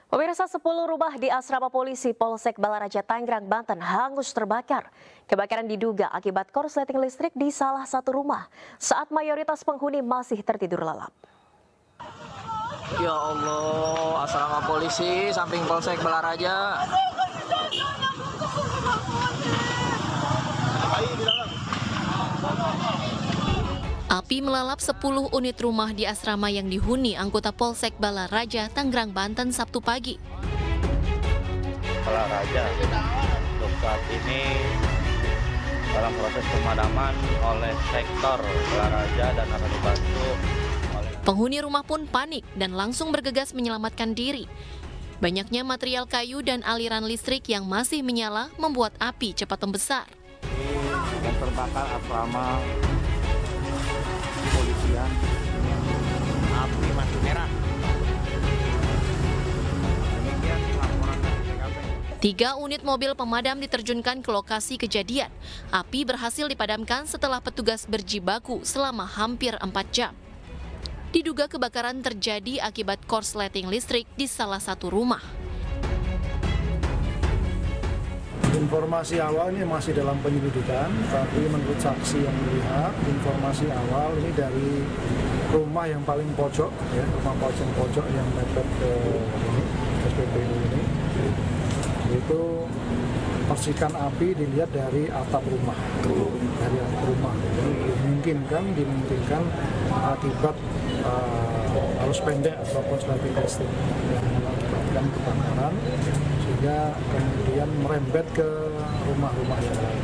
Pemirsa, 10 rumah di asrama polisi Polsek Balaraja Tangerang, Banten hangus terbakar. Kebakaran diduga akibat korsleting listrik di salah satu rumah saat mayoritas penghuni masih tertidur lelap. Ya Allah, asrama polisi samping Polsek Balaraja. Api melalap 10 unit rumah di asrama yang dihuni anggota Polsek Balaraja, Tangerang, Banten Sabtu pagi. Balaraja untuk saat ini dalam proses pemadaman oleh sektor Balaraja dan akan dibantu oleh... Penghuni rumah pun panik dan langsung bergegas menyelamatkan diri. Banyaknya material kayu dan aliran listrik yang masih menyala membuat api cepat membesar. Yang terbakar asrama kepolisian, api masih merah. Demikian laporan dari TKP. 3 unit mobil pemadam diterjunkan ke lokasi kejadian. Api berhasil dipadamkan setelah petugas berjibaku selama hampir 4 jam. Diduga kebakaran terjadi akibat korsleting listrik di salah satu rumah. Informasi awal ini masih dalam penyelidikan, tapi menurut saksi yang melihat, informasi awal ini dari rumah yang paling pojok, ya, rumah pojok yang mepet ke ini, SPBU ini, itu percikan api dilihat dari atap rumah, dari atap rumah. Jadi dimungkinkan akibat arus pendek atau korsleting listrik yang mengakibatkan kebakaran, sehingga kemudian merembet ke rumah-rumah yang lain.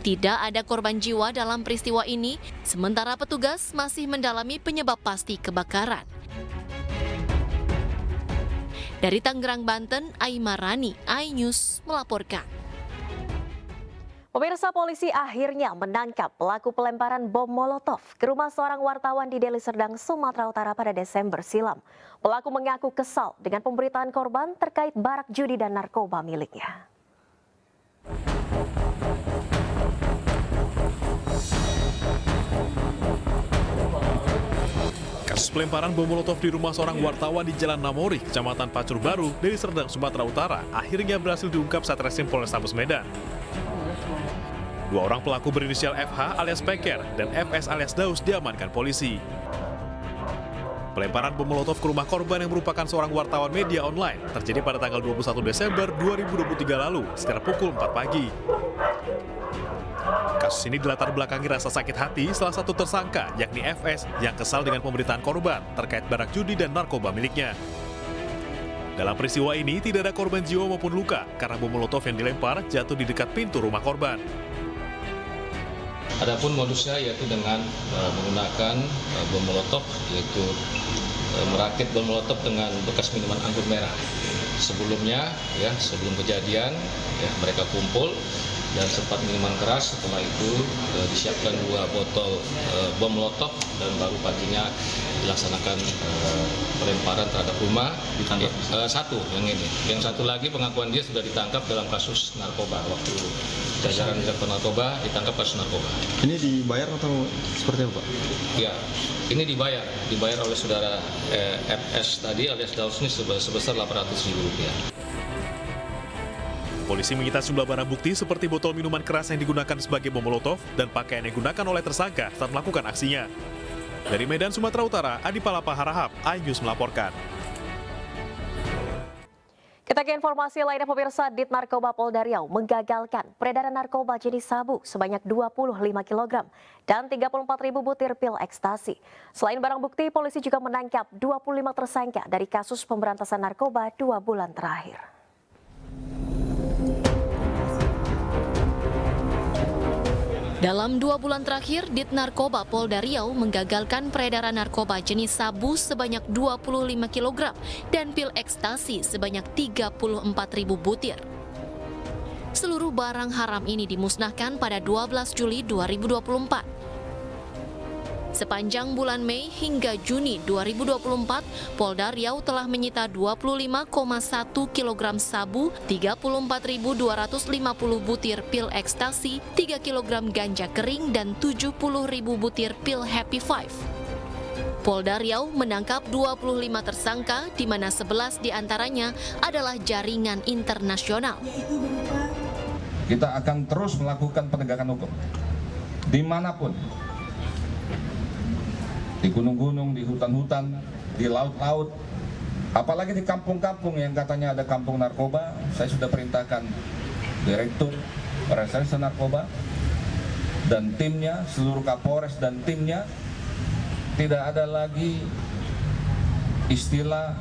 Tidak ada korban jiwa dalam peristiwa ini, sementara petugas masih mendalami penyebab pasti kebakaran. Dari Tangerang, Banten, Aimarani, iNews melaporkan. Pemirsa, polisi akhirnya menangkap pelaku pelemparan bom Molotov ke rumah seorang wartawan di Deli Serdang, Sumatera Utara pada Desember silam. Pelaku mengaku kesal dengan pemberitaan korban terkait barak judi dan narkoba miliknya. Kasus pelemparan bom Molotov di rumah seorang wartawan di Jalan Namori, Kecamatan Pacur Baru, Deli Serdang, Sumatera Utara, akhirnya berhasil diungkap Satreskrim Polrestabes Medan. 2 orang pelaku berinisial FH alias Peker dan FS alias Daus diamankan polisi. Pelemparan bom Molotov ke rumah korban yang merupakan seorang wartawan media online terjadi pada tanggal 21 Desember 2023 lalu sekitar pukul 4 pagi. Kasus ini dilatar belakangi rasa sakit hati salah satu tersangka, yakni FS, yang kesal dengan pemberitaan korban terkait barak judi dan narkoba miliknya. Dalam peristiwa ini tidak ada korban jiwa maupun luka karena bom Molotov yang dilempar jatuh di dekat pintu rumah korban. Adapun modusnya yaitu dengan menggunakan bom Molotov, yaitu merakit bom Molotov dengan bekas minuman anggur merah. Sebelumnya, sebelum kejadian, mereka kumpul dan sempat minuman keras. Setelah itu disiapkan 2 botol bom Molotov dan baru paginya dilaksanakan pelemparan terhadap rumah. Satu yang ini, yang satu lagi pengakuan dia sudah ditangkap dalam kasus narkoba. Waktu jajaran direktur narkoba ditangkap kasus narkoba. Ini dibayar atau seperti apa, Pak? Ya, ini dibayar oleh saudara FS tadi alias Daus ini sebesar Rp800.000. Polisi menyita sejumlah barang bukti seperti botol minuman keras yang digunakan sebagai bom Molotov dan pakaian yang digunakan oleh tersangka saat melakukan aksinya. Dari Medan, Sumatera Utara, Adi Palapa Harahap, iNews melaporkan. Kita ke informasi lainnya, pemirsa. Dit Narkoba Polda Riau menggagalkan peredaran narkoba jenis sabu sebanyak 25 kg dan 34.000 butir pil ekstasi. Selain barang bukti, polisi juga menangkap 25 tersangka dari kasus pemberantasan narkoba 2 bulan terakhir. Dalam 2 bulan terakhir, Dit Narkoba Polda Riau menggagalkan peredaran narkoba jenis sabu sebanyak 25 kg dan pil ekstasi sebanyak 34.000 butir. Seluruh barang haram ini dimusnahkan pada 12 Juli 2024. Sepanjang bulan Mei hingga Juni 2024, Polda Riau telah menyita 25,1 kg sabu, 34.250 butir pil ekstasi, 3 kg ganja kering, dan 70.000 butir pil Happy Five. Polda Riau menangkap 25 tersangka, di mana 11 diantaranya adalah jaringan internasional. Kita akan terus melakukan penegakan hukum dimanapun, di gunung-gunung, di hutan-hutan, di laut-laut, apalagi di kampung-kampung yang katanya ada kampung narkoba. Saya sudah perintahkan Direktur Reserse Narkoba dan timnya, seluruh Kapolres dan timnya, tidak ada lagi istilah,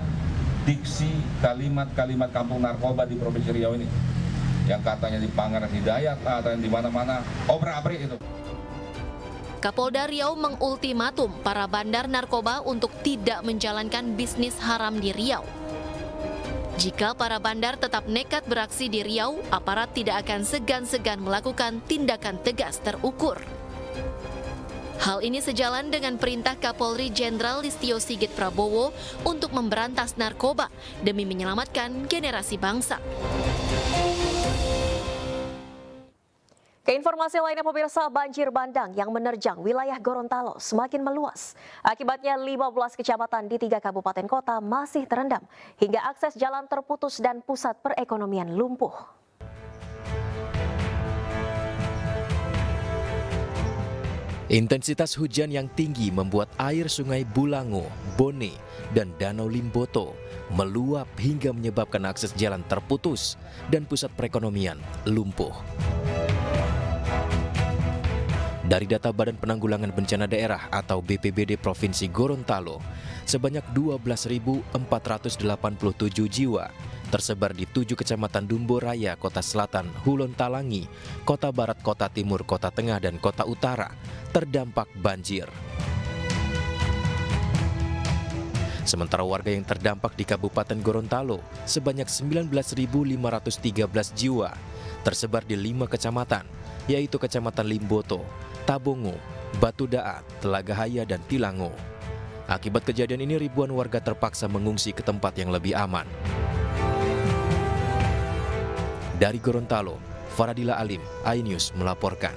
diksi, kalimat-kalimat kampung narkoba di Provinsi Riau ini. Yang katanya di Pangeran Hidayat atau di mana-mana, obrak-abrik itu. Kapolda Riau mengultimatum para bandar narkoba untuk tidak menjalankan bisnis haram di Riau. Jika para bandar tetap nekat beraksi di Riau, aparat tidak akan segan-segan melakukan tindakan tegas terukur. Hal ini sejalan dengan perintah Kapolri Jenderal Listio Sigit Prabowo untuk memberantas narkoba demi menyelamatkan generasi bangsa. Keinformasi lainnya pemirsa, banjir bandang yang menerjang wilayah Gorontalo semakin meluas. Akibatnya 15 kecamatan di 3 kabupaten kota masih terendam hingga akses jalan terputus dan pusat perekonomian lumpuh. Intensitas hujan yang tinggi membuat air sungai Bulango, Bone, dan Danau Limboto meluap hingga menyebabkan akses jalan terputus dan pusat perekonomian lumpuh. Dari data Badan Penanggulangan Bencana Daerah atau BPBD Provinsi Gorontalo, sebanyak 12.487 jiwa tersebar di 7 kecamatan Dumbo Raya, Kota Selatan, Hulon Talangi, Kota Barat, Kota Timur, Kota Tengah, dan Kota Utara terdampak banjir. Sementara warga yang terdampak di Kabupaten Gorontalo sebanyak 19.513 jiwa tersebar di 5 kecamatan, yaitu Kecamatan Limboto, Tabongo, Batu Daat, Telaga Haya, dan Tilango. Akibat kejadian ini ribuan warga terpaksa mengungsi ke tempat yang lebih aman. Dari Gorontalo, Faradila Alim, iNews melaporkan.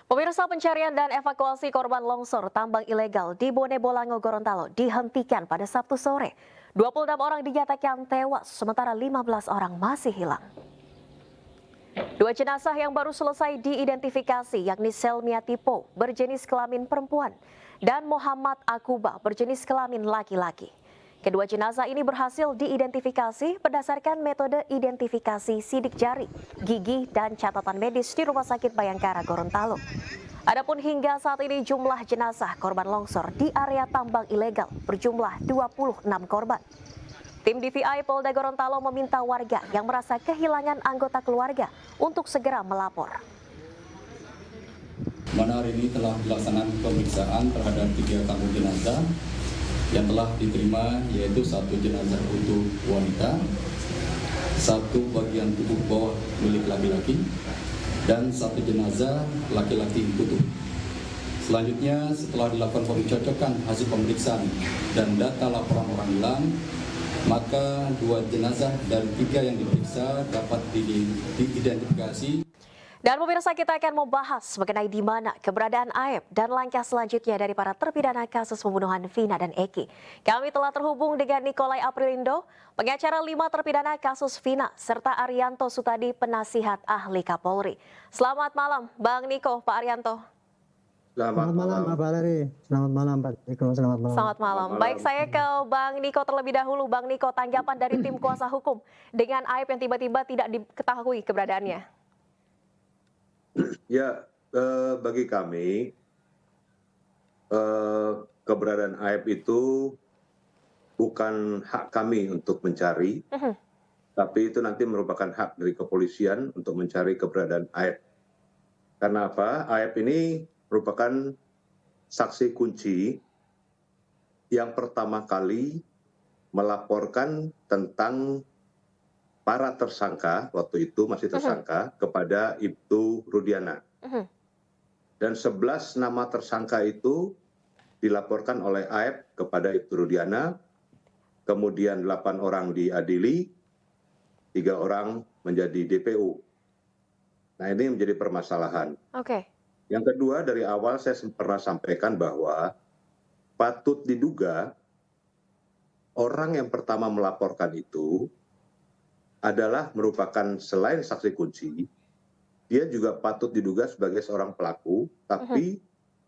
Pemirsa, pencarian dan evakuasi korban longsor tambang ilegal di Bone Bolango, Gorontalo dihentikan pada Sabtu sore. 26 orang dinyatakan tewas, sementara 15 orang masih hilang. 2 jenazah yang baru selesai diidentifikasi yakni Selmia Tipo berjenis kelamin perempuan dan Muhammad Akuba berjenis kelamin laki-laki. Kedua jenazah ini berhasil diidentifikasi berdasarkan metode identifikasi sidik jari, gigi, dan catatan medis di Rumah Sakit Bayangkara Gorontalo. Adapun hingga saat ini jumlah jenazah korban longsor di area tambang ilegal berjumlah 26 korban. Tim DVI Polda Gorontalo meminta warga yang merasa kehilangan anggota keluarga untuk segera melapor. Mana hari ini telah dilaksanakan pemeriksaan terhadap 3 kantung jenazah yang telah diterima, yaitu 1 jenazah utuh wanita, 1 bagian tubuh bawah milik laki-laki, dan 1 jenazah laki-laki utuh. Selanjutnya, setelah dilakukan pencocokan hasil pemeriksaan dan data laporan orang hilang, maka 2 jenazah dari 3 yang diperiksa dapat diidentifikasi. Dan pemirsa, kita akan membahas mengenai di mana keberadaan Aep dan langkah selanjutnya dari para terpidana kasus pembunuhan Vina dan Eki. Kami telah terhubung dengan Nikolai Aprilindo, pengacara 5 terpidana kasus Vina, serta Arianto Sutadi, penasihat ahli Kapolri. Selamat malam, Bang Niko, Pak Arianto. Selamat malam, Pak Valeri. Selamat malam, Pak Niko. Selamat malam. Selamat malam. Baik, saya ke Bang Niko terlebih dahulu. Bang Niko, tanggapan dari tim kuasa hukum dengan Aep yang tiba-tiba tidak diketahui keberadaannya. Ya, bagi kami keberadaan Aep itu bukan hak kami untuk mencari, tapi itu nanti merupakan hak dari kepolisian untuk mencari keberadaan Aep. Karena apa? Aep ini merupakan saksi kunci yang pertama kali melaporkan tentang para tersangka, waktu itu masih tersangka, kepada Ibtu Rudiana. Dan 11 nama tersangka itu dilaporkan oleh Aep kepada Ibtu Rudiana, kemudian 8 orang diadili, 3 orang menjadi DPO. Nah, ini menjadi permasalahan. Oke. Yang kedua, dari awal saya pernah sampaikan bahwa patut diduga orang yang pertama melaporkan itu adalah merupakan selain saksi kunci, dia juga patut diduga sebagai seorang pelaku, tapi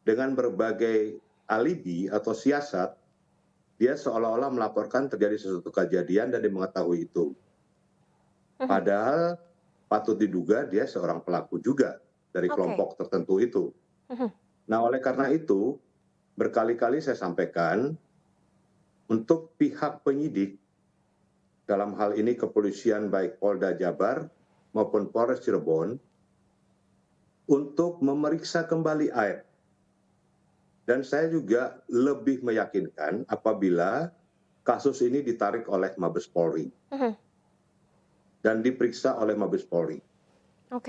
dengan berbagai alibi atau siasat, dia seolah-olah melaporkan terjadi sesuatu kejadian dan dia mengetahui itu. Padahal patut diduga dia seorang pelaku juga dari kelompok tertentu itu. Nah, oleh karena itu, berkali-kali saya sampaikan untuk pihak penyidik, dalam hal ini kepolisian baik Polda Jabar maupun Polres Cirebon, untuk memeriksa kembali AF. Dan saya juga lebih meyakinkan apabila kasus ini ditarik oleh Mabes Polri dan diperiksa oleh Mabes Polri.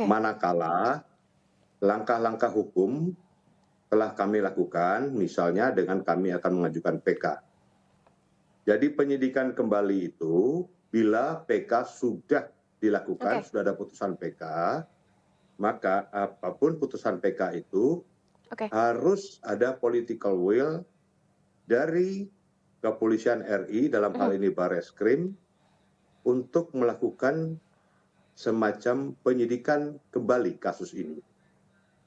Manakala langkah-langkah hukum telah kami lakukan, misalnya dengan kami akan mengajukan PK. Jadi penyidikan kembali itu, bila PK sudah dilakukan, sudah ada putusan PK, maka apapun putusan PK itu harus ada political will dari Kepolisian RI, dalam hal ini Barreskrim, untuk melakukan semacam penyidikan kembali kasus ini.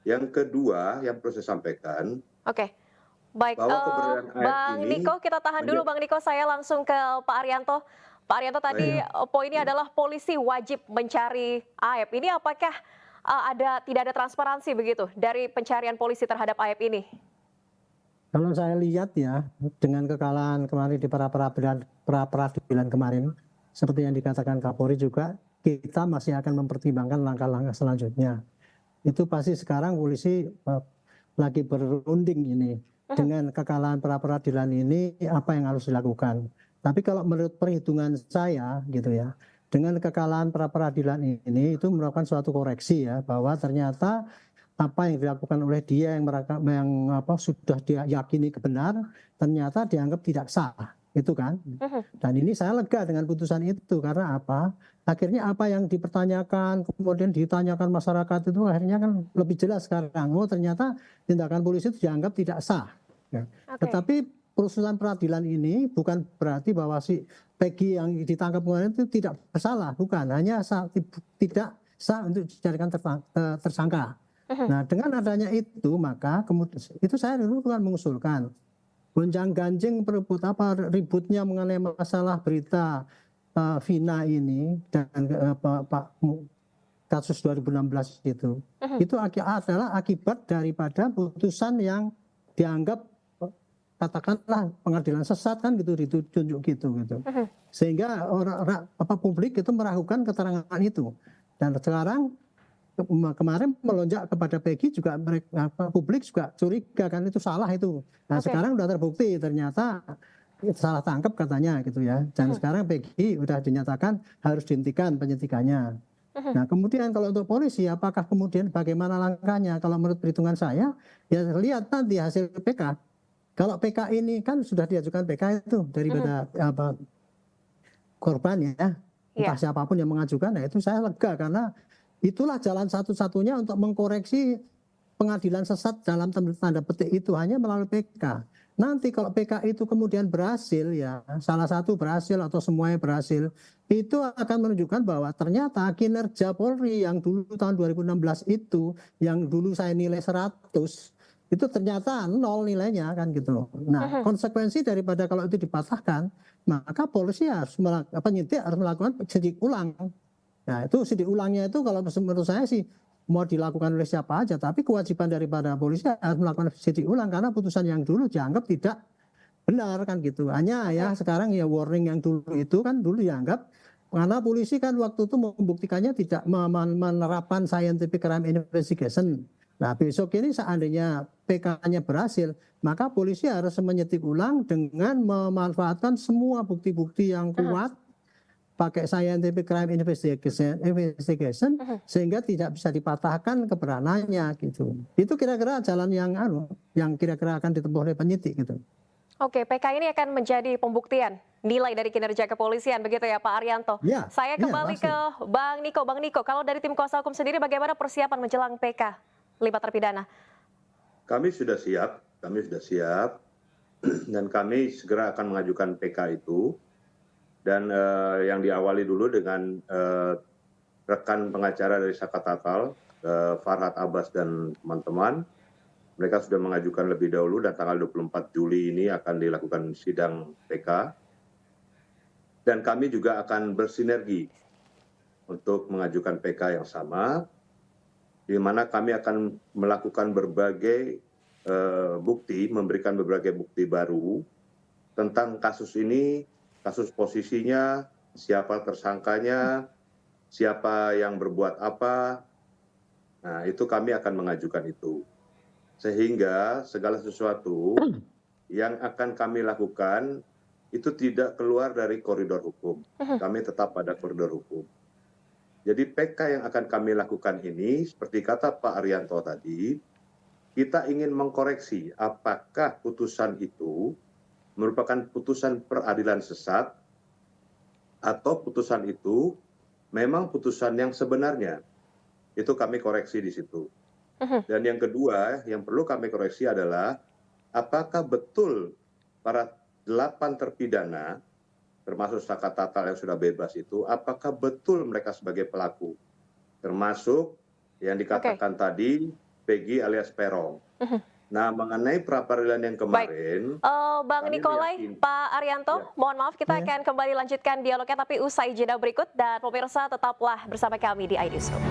Yang kedua yang perlu saya sampaikan, Baik, Bang Niko, kita tahan dulu Bang Niko, saya langsung ke Pak Arianto. Pak Arianto, tadi poinnya adalah polisi wajib mencari AF. Ini apakah tidak ada transparansi begitu dari pencarian polisi terhadap AF ini? Kalau saya lihat ya, dengan kekalahan kemarin di peradilan kemarin, seperti yang dikatakan Kapolri juga, kita masih akan mempertimbangkan langkah-langkah selanjutnya. Itu pasti sekarang polisi lagi berunding ini dengan kekalahan peradilan ini, apa yang harus dilakukan. Tapi kalau menurut perhitungan saya gitu ya, dengan kekalahan peradilan ini itu merupakan suatu koreksi ya, bahwa ternyata apa yang dilakukan oleh dia yang sudah diyakini benar ternyata dianggap tidak sah, itu kan. Dan ini saya lega dengan putusan itu, karena apa? Akhirnya apa yang dipertanyakan kemudian ditanyakan masyarakat itu akhirnya kan lebih jelas sekarang. Oh, ternyata tindakan polisi itu dianggap tidak sah. Ya. Tetapi putusan peradilan ini bukan berarti bahwa si Peggy yang ditangkap kemarin itu tidak bersalah, bukan. Hanya tidak sah untuk dijadikan tersangka. Nah, dengan adanya itu, maka kemudian itu saya dulu kan mengusulkan gonjang-ganjing ributnya mengenai masalah berita Vina ini dan kasus 2016 itu adalah akibat daripada putusan yang dianggap katakanlah pengadilan sesat kan gitu, ditunjuk gitu. Sehingga publik itu meragukan keterangan itu. Dan sekarang kemarin melonjak kepada Peggy juga publik juga curiga kan itu salah itu. Nah, sekarang sudah terbukti ternyata salah tangkap katanya gitu ya. Dan sekarang Peggy sudah dinyatakan harus dihentikan penyidikannya. Nah, kemudian kalau untuk polisi, apakah kemudian bagaimana langkahnya? Kalau menurut perhitungan saya, ya lihat nanti hasil PK. Kalau PK ini kan sudah diajukan PK itu daripada korban ya, entah siapapun yang mengajukan, nah itu saya lega karena itulah jalan satu-satunya untuk mengkoreksi pengadilan sesat dalam tanda petik itu hanya melalui PK. Nanti kalau PK itu kemudian berhasil ya, salah satu berhasil atau semuanya berhasil, itu akan menunjukkan bahwa ternyata kinerja Polri yang dulu tahun 2016 itu, yang dulu saya nilai 100, itu ternyata 0 nilainya kan gitu. Nah, konsekuensi daripada kalau itu dipatahkan, maka polisi penyidik harus melakukan sidik ulang. Nah, itu sidik ulangnya itu kalau menurut saya sih mau dilakukan oleh siapa aja, tapi kewajiban daripada polisi harus melakukan sidik ulang karena putusan yang dulu dianggap tidak benar kan gitu. Hanya ya sekarang ya warning yang dulu itu kan dulu dianggap, karena polisi kan waktu itu membuktikannya tidak menerapkan scientific crime investigation. Nah, besok ini seandainya PK-nya berhasil, maka polisi harus menyidik ulang dengan memanfaatkan semua bukti-bukti yang kuat, pakai scientific crime investigation sehingga tidak bisa dipatahkan kebenarannya gitu. Itu kira-kira jalan yang kira-kira akan ditempuh oleh penyidik gitu. Oke, PK ini akan menjadi pembuktian nilai dari kinerja kepolisian begitu ya Pak Arianto. Ya, saya kembali ke Bang Niko. Bang Niko, kalau dari tim kuasa hukum sendiri bagaimana persiapan menjelang PK 5 terpidana? Kami sudah siap, dan kami segera akan mengajukan PK itu. Dan yang diawali dulu dengan rekan pengacara dari Saka Tatal, Farhad Abbas dan teman-teman. Mereka sudah mengajukan lebih dahulu dan tanggal 24 Juli ini akan dilakukan sidang PK. Dan kami juga akan bersinergi untuk mengajukan PK yang sama, di mana kami akan melakukan berbagai bukti, memberikan berbagai bukti baru tentang kasus ini, kasus posisinya, siapa tersangkanya, siapa yang berbuat apa. Nah, itu kami akan mengajukan itu. Sehingga segala sesuatu yang akan kami lakukan itu tidak keluar dari koridor hukum. Kami tetap pada koridor hukum. Jadi PK yang akan kami lakukan ini, seperti kata Pak Arianto tadi, kita ingin mengkoreksi apakah putusan itu merupakan putusan peradilan sesat atau putusan itu memang putusan yang sebenarnya. Itu kami koreksi di situ. Dan yang kedua, yang perlu kami koreksi adalah apakah betul para 8 terpidana, termasuk Saka Tatal yang sudah bebas itu, apakah betul mereka sebagai pelaku? Termasuk yang dikatakan tadi, Peggy alias Peron. Nah, mengenai pra-peradilan yang kemarin... Bang Nikolai, Pak Arianto, mohon maaf kita akan kembali lanjutkan dialognya, tapi usai jeda berikut. Dan pemirsa tetaplah bersama kami di iNewsroom.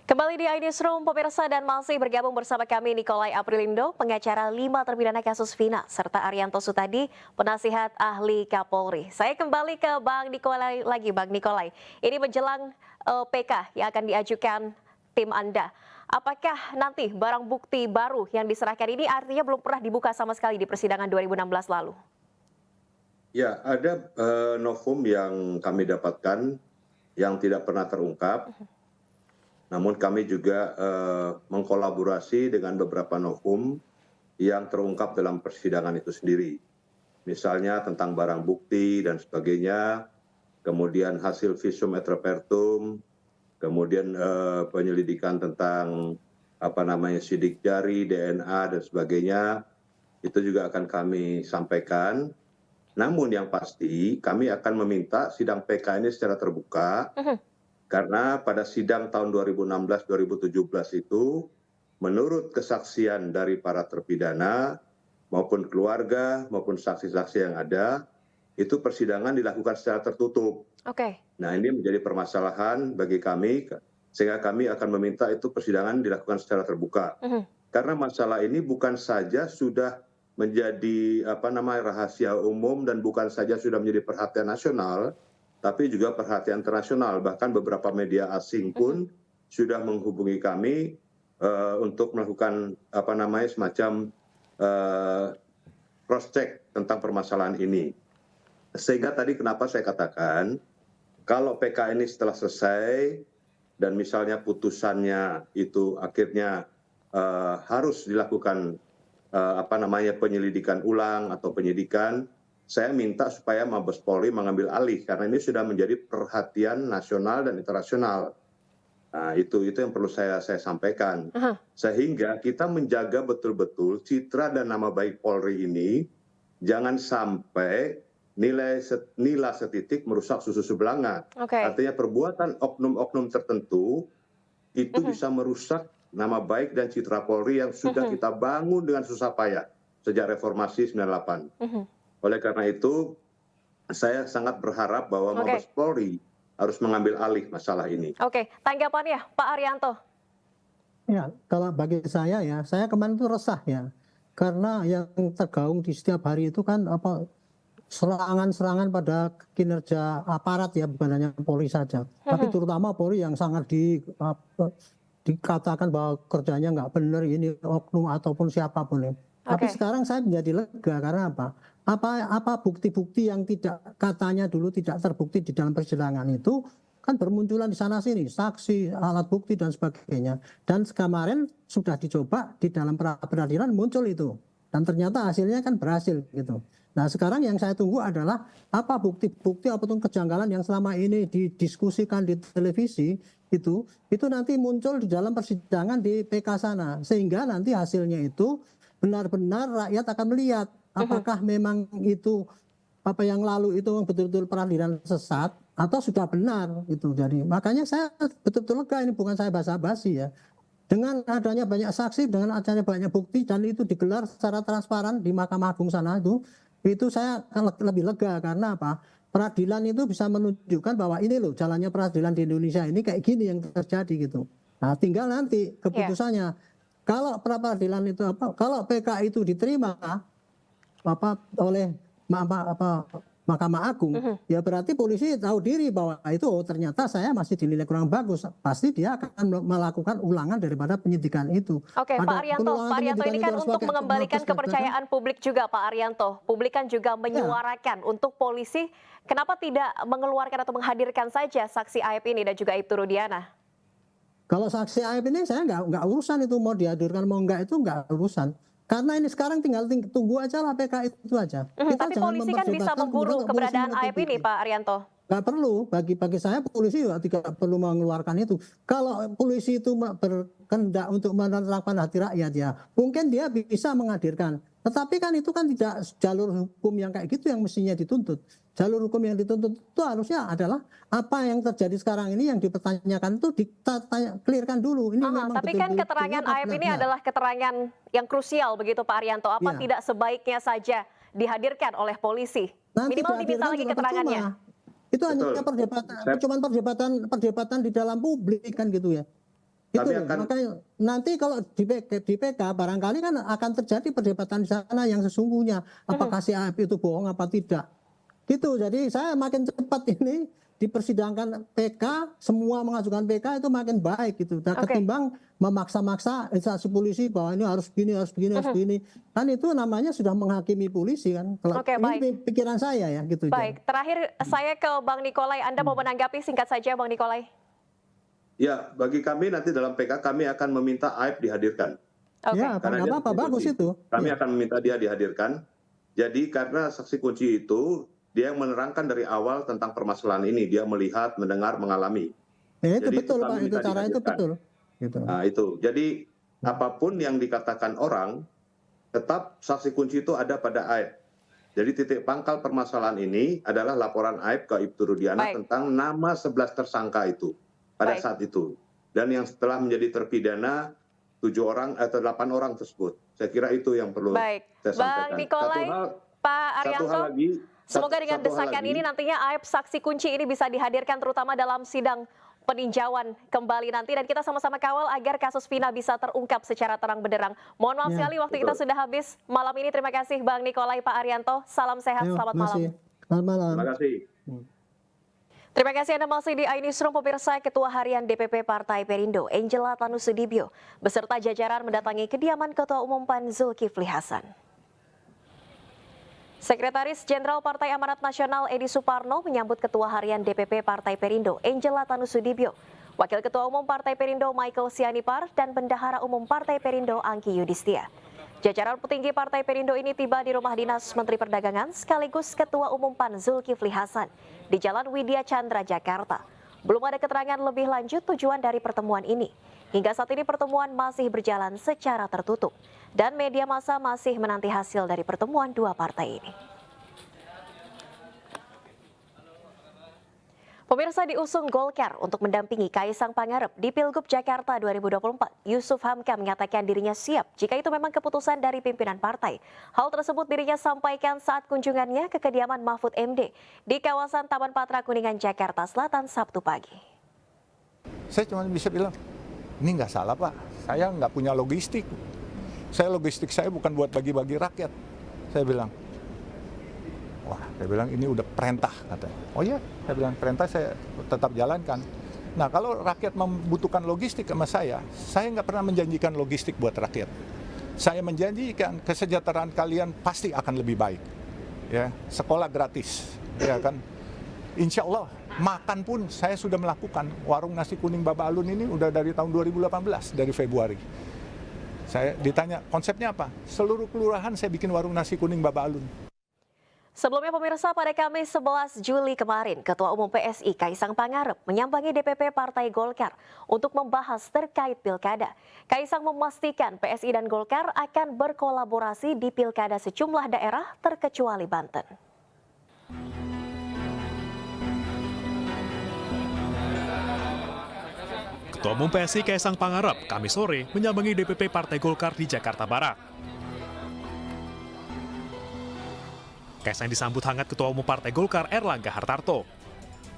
Kembali di iNewsroom, pemirsa, dan masih bergabung bersama kami Nikolai Aprilindo, pengacara 5 terpidana kasus Vina, serta Arianto Sutadi, penasihat ahli Kapolri. Saya kembali ke Bang Nikolai lagi, Bang Nikolai. Ini menjelang PK yang akan diajukan tim Anda. Apakah nanti barang bukti baru yang diserahkan ini artinya belum pernah dibuka sama sekali di persidangan 2016 lalu? Ya, ada novum yang kami dapatkan yang tidak pernah terungkap. Namun kami juga mengkolaborasi dengan beberapa novum yang terungkap dalam persidangan itu sendiri. Misalnya tentang barang bukti dan sebagainya, kemudian hasil visum et repertum, kemudian penyelidikan tentang sidik jari, DNA dan sebagainya, itu juga akan kami sampaikan. Namun yang pasti kami akan meminta sidang PK ini secara terbuka. Karena pada sidang tahun 2016-2017 itu, menurut kesaksian dari para terpidana, maupun keluarga, maupun saksi-saksi yang ada, itu persidangan dilakukan secara tertutup. Nah, ini menjadi permasalahan bagi kami, sehingga kami akan meminta itu persidangan dilakukan secara terbuka. Karena masalah ini bukan saja sudah menjadi rahasia umum dan bukan saja sudah menjadi perhatian nasional, tapi juga perhatian internasional. Bahkan beberapa media asing pun sudah menghubungi kami untuk melakukan semacam cross check tentang permasalahan ini. Sehingga tadi kenapa saya katakan kalau PK ini setelah selesai dan misalnya putusannya itu akhirnya harus dilakukan penyelidikan ulang atau penyidikan, saya minta supaya Mabes Polri mengambil alih karena ini sudah menjadi perhatian nasional dan internasional. Nah, itu yang perlu saya sampaikan. Sehingga kita menjaga betul-betul citra dan nama baik Polri ini jangan sampai nilai setitik merusak susu sebelanga. Artinya perbuatan oknum-oknum tertentu itu bisa merusak nama baik dan citra Polri yang sudah kita bangun dengan susah payah sejak reformasi 98. Oleh karena itu, saya sangat berharap bahwa Mabes Polri harus mengambil alih masalah ini. Tanggapannya Pak Arianto. Ya, kalau bagi saya saya kemarin itu resah ya. Karena yang tergaung di setiap hari itu kan serangan-serangan pada kinerja aparat ya, bukan hanya Polri saja. Tapi terutama Polri yang sangat dikatakan bahwa kerjanya nggak benar, ini oknum ataupun siapapun ya. Tapi sekarang saya menjadi lega karena apa? Apa bukti-bukti yang katanya dulu tidak terbukti di dalam persidangan itu kan bermunculan di sana sini, saksi, alat bukti dan sebagainya. Dan kemarin sudah dicoba di dalam peradilan muncul itu. Dan ternyata hasilnya kan berhasil gitu. Nah sekarang yang saya tunggu adalah apa bukti-bukti ataupun kejanggalan yang selama ini didiskusikan di televisi itu nanti muncul di dalam persidangan di PK sana, sehingga nanti hasilnya itu benar-benar rakyat akan melihat apakah memang itu apa yang lalu itu betul-betul peradilan sesat atau sudah benar itu. Jadi makanya saya betul-betul lega, ini bukan saya basa-basi ya. Dengan adanya banyak saksi, dengan adanya banyak bukti dan itu digelar secara transparan di Mahkamah Agung sana itu saya lebih lega karena apa? Peradilan itu bisa menunjukkan bahwa ini loh jalannya peradilan di Indonesia ini kayak gini yang terjadi gitu. Nah, tinggal nanti keputusannya. Kalau peradilan itu kalau PK itu diterima oleh Mahkamah Agung, ya berarti polisi tahu diri bahwa itu ternyata saya masih dinilai kurang bagus. Pasti dia akan melakukan ulangan daripada penyidikan itu. Oke, Pak Arianto ini kan untuk mengembalikan kepercayaan publik juga, Pak Arianto. Publik kan juga menyuarakan untuk polisi kenapa tidak mengeluarkan atau menghadirkan saja saksi Aib ini dan juga Aibtu Rudiana. Kalau saksi Aib ini saya nggak urusan itu mau dihadirkan mau enggak itu nggak urusan. Karena ini sekarang tinggal tunggu aja lah PK itu aja. Tapi polisi kan bisa memburu keberadaan Aib ini, Pak Arianto. Nggak perlu, bagi saya polisi juga tidak perlu mengeluarkan itu. Kalau polisi itu berkehendak untuk menerangkan hati rakyat ya, mungkin dia bisa menghadirkan. Tetapi kan itu kan tidak jalur hukum yang kayak gitu yang mestinya dituntut. Jalur hukum yang dituntut itu harusnya adalah apa yang terjadi sekarang ini yang dipertanyakan itu clearkan dulu. Ini memang tapi kan keterangan Aib ini adalah keterangan yang krusial begitu Pak Arianto. Apa tidak sebaiknya saja dihadirkan oleh polisi? Nanti minimal diminta lagi keterangannya. Itu hanya perdebatan di dalam publik kan gitu ya. Itu makanya nanti kalau di PK barangkali kan akan terjadi perdebatan di sana yang sesungguhnya apakah si Aib itu bohong apa tidak. Gitu. Jadi saya makin cepat ini dipersidangkan PK, semua mengajukan PK itu makin baik gitu. Ketimbang memaksa-maksa instansi polisi bahwa ini harus begini, harus begini, harus begini. Kan itu namanya sudah menghakimi polisi kan. Ini pikiran saya ya gitu. Baik, terakhir saya ke Bang Nikolai. Anda mau menanggapi singkat saja Bang Nikolai? Ya, bagi kami nanti dalam PK kami akan meminta Aib dihadirkan. Ya, karena apa bagus itu. Kami akan meminta dia dihadirkan. Jadi karena saksi kunci itu dia yang menerangkan dari awal tentang permasalahan ini, dia melihat, mendengar, mengalami. Ya, itu betul Pak, itu cara itu betul. Gitu. Nah itu, jadi apapun yang dikatakan orang, tetap saksi kunci itu ada pada Aib. Jadi titik pangkal permasalahan ini adalah laporan Aib ke Aibtu Rudiana tentang nama 11 tersangka itu pada saat itu. Dan yang setelah menjadi terpidana 7 orang atau 8 orang tersebut. Saya kira itu yang perlu saya sampaikan. Bang Nikolai, Pak Arianto. Semoga dengan desakan ini nantinya Aib saksi kunci ini bisa dihadirkan terutama dalam sidang peninjauan kembali nanti dan kita sama-sama kawal agar kasus Vina bisa terungkap secara terang benderang. Mohon maaf sekali waktu kita sudah habis malam ini. Terima kasih Bang Nikolai, Pak Arianto. Salam sehat, selamat malam. Selamat malam. Terima kasih. Terima kasih Anda masih di iNewsroom. Pemirsa, Ketua Harian DPP Partai Perindo, Angela Tanusudibyo, beserta jajaran mendatangi kediaman Ketua Umum PAN Zulkifli Hasan. Sekretaris Jenderal Partai Amanat Nasional Edi Suparno menyambut Ketua Harian DPP Partai Perindo, Angela Tanusudibyo, Wakil Ketua Umum Partai Perindo Michael Sianipar, dan Bendahara Umum Partai Perindo Angki Yudhistia. Jajaran petinggi Partai Perindo ini tiba di rumah dinas Menteri Perdagangan sekaligus Ketua Umum PAN Zulkifli Hasan di Jalan Widya Chandra, Jakarta. Belum ada keterangan lebih lanjut tujuan dari pertemuan ini. Hingga saat ini pertemuan masih berjalan secara tertutup dan media massa masih menanti hasil dari pertemuan dua partai ini. Pemirsa, diusung Golkar untuk mendampingi Kaisang Pangarep di Pilgub Jakarta 2024. Yusuf Hamka mengatakan dirinya siap jika itu memang keputusan dari pimpinan partai. Hal tersebut dirinya sampaikan saat kunjungannya ke kediaman Mahfud MD di kawasan Taman Patra Kuningan, Jakarta Selatan, Sabtu pagi. Saya cuma bisa bilang, ini nggak salah Pak, saya nggak punya logistik. Logistik saya bukan buat bagi-bagi rakyat. Saya bilang, wah, saya bilang ini udah perintah katanya. Oh iya, saya bilang perintah saya tetap jalankan. Nah kalau rakyat membutuhkan logistik sama saya nggak pernah menjanjikan logistik buat rakyat. Saya menjanjikan kesejahteraan kalian pasti akan lebih baik. Ya, sekolah gratis, ya kan. Insya Allah makan pun saya sudah melakukan. Warung nasi kuning Baba Alun ini udah dari tahun 2018, dari Februari. Saya ditanya konsepnya apa? Seluruh kelurahan saya bikin warung nasi kuning Baba Alun. Sebelumnya pemirsa, pada Kamis 11 Juli kemarin, Ketua Umum PSI Kaisang Pangarep menyambangi DPP Partai Golkar untuk membahas terkait pilkada. Kaisang memastikan PSI dan Golkar akan berkolaborasi di pilkada sejumlah daerah terkecuali Banten. Ketua Umum PSI Kaisang Pangarep Kamis sore menyambangi DPP Partai Golkar di Jakarta Barat. Kaisang disambut hangat Ketua Umum Partai Golkar Erlangga Hartarto.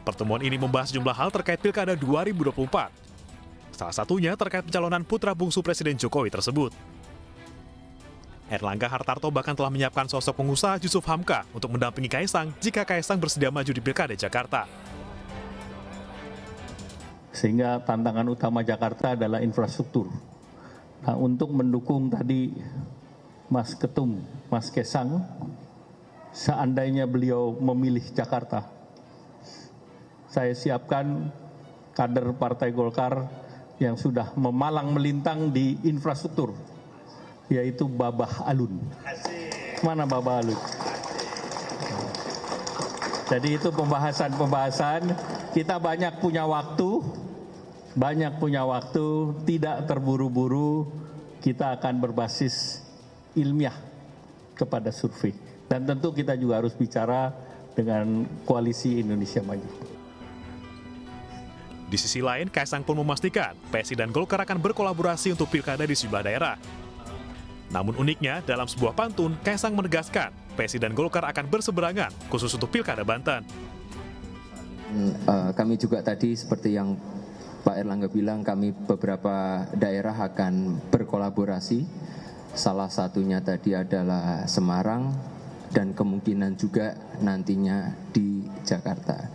Pertemuan ini membahas sejumlah hal terkait Pilkada 2024. Salah satunya terkait pencalonan putra bungsu Presiden Jokowi tersebut. Erlangga Hartarto bahkan telah menyiapkan sosok pengusaha Yusuf Hamka untuk mendampingi Kaisang jika Kaisang bersedia maju di Pilkada Jakarta. Sehingga tantangan utama Jakarta adalah infrastruktur. Nah, untuk mendukung tadi Mas Ketum, Mas Kaisang, seandainya beliau memilih Jakarta, saya siapkan kader Partai Golkar yang sudah memalang melintang di infrastruktur, yaitu Babah Alun. Mana Babah Alun? Jadi itu pembahasan, kita banyak punya waktu, tidak terburu-buru, kita akan berbasis ilmiah kepada survei. Dan tentu kita juga harus bicara dengan Koalisi Indonesia Maju. Di sisi lain, Kaisang pun memastikan PSI dan Golkar akan berkolaborasi untuk pilkada di sejumlah daerah. Namun uniknya, dalam sebuah pantun, Kaisang menegaskan PSI dan Golkar akan berseberangan, khusus untuk pilkada Banten. Kami juga tadi seperti yang Pak Erlangga bilang, kami beberapa daerah akan berkolaborasi. Salah satunya tadi adalah Semarang, dan kemungkinan juga nantinya di Jakarta.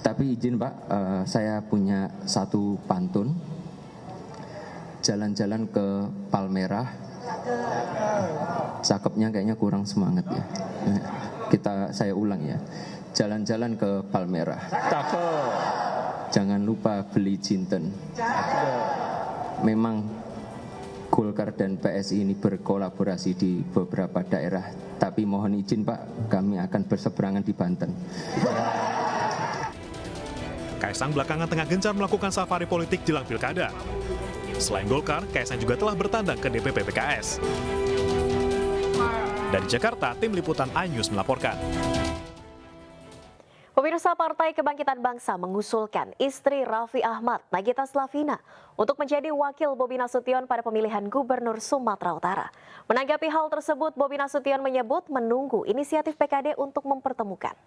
Tapi izin Pak, saya punya satu pantun. Jalan-jalan ke Palmerah. Cakepnya kayaknya kurang semangat ya. Saya ulang ya. Jalan-jalan ke Palmerah. Cakep. Jangan lupa beli jinten. Memang Golkar dan PSI ini berkolaborasi di beberapa daerah, tapi mohon izin Pak, kami akan berseberangan di Banten. Kaisang belakangan tengah gencar melakukan safari politik jelang pilkada. Selain Golkar, Kaisang juga telah bertandang ke DPP PKS. Dari Jakarta, tim liputan iNews melaporkan. Pemirsa, Partai Kebangkitan Bangsa mengusulkan istri Raffi Ahmad, Nagita Slavina, untuk menjadi wakil Bobi Nasution pada pemilihan Gubernur Sumatera Utara. Menanggapi hal tersebut, Bobi Nasution menyebut menunggu inisiatif PKD untuk mempertemukan.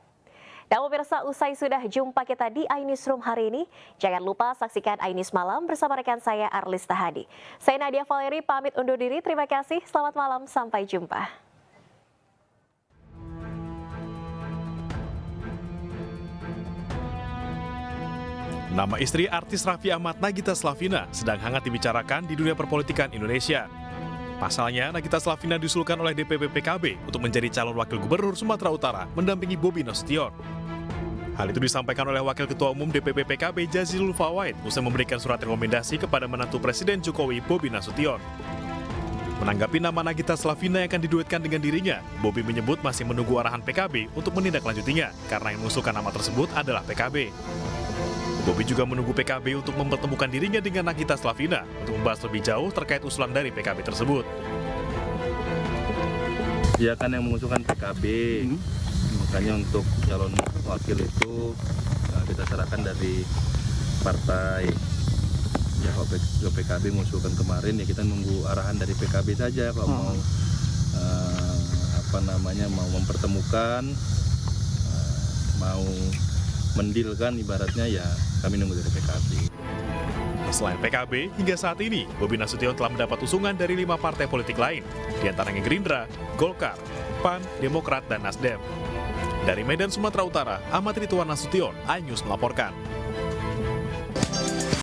Dan pemirsa, usai sudah jumpa kita di iNewsroom hari ini, jangan lupa saksikan iNews Malam bersama rekan saya Arlis Tahadi. Saya Nadia Valeri pamit undur diri, terima kasih, selamat malam, sampai jumpa. Nama istri artis Raffi Ahmad, Nagita Slavina, sedang hangat dibicarakan di dunia perpolitikan Indonesia. Pasalnya, Nagita Slavina diusulkan oleh DPP PKB untuk menjadi calon wakil gubernur Sumatera Utara mendampingi Bobi Nasution. Hal itu disampaikan oleh Wakil Ketua Umum DPP PKB Jazilul Fawait usai memberikan surat rekomendasi kepada menantu Presiden Jokowi, Bobi Nasution. Menanggapi nama Nagita Slavina yang akan diduetkan dengan dirinya, Bobi menyebut masih menunggu arahan PKB untuk menindaklanjutinya karena yang mengusulkan nama tersebut adalah PKB. Bobi juga menunggu PKB untuk mempertemukan dirinya dengan Nagita Slavina untuk membahas lebih jauh terkait usulan dari PKB tersebut. Ya kan yang mengusulkan PKB, makanya untuk calon wakil itu kita serahkan dari partai. Ya kalau PKB mengusulkan kemarin ya kita nunggu arahan dari PKB saja kalau mau mau mempertemukan, mau mendilkan ibaratnya ya kami nunggu dari PKB. Selain PKB, hingga saat ini Bobi Nasution telah mendapat usungan dari 5 partai politik lain, diantaranya Gerindra, Golkar, PAN, Demokrat, dan Nasdem. Dari Medan, Sumatera Utara, Ahmad Ridwan Nasution, iNews melaporkan.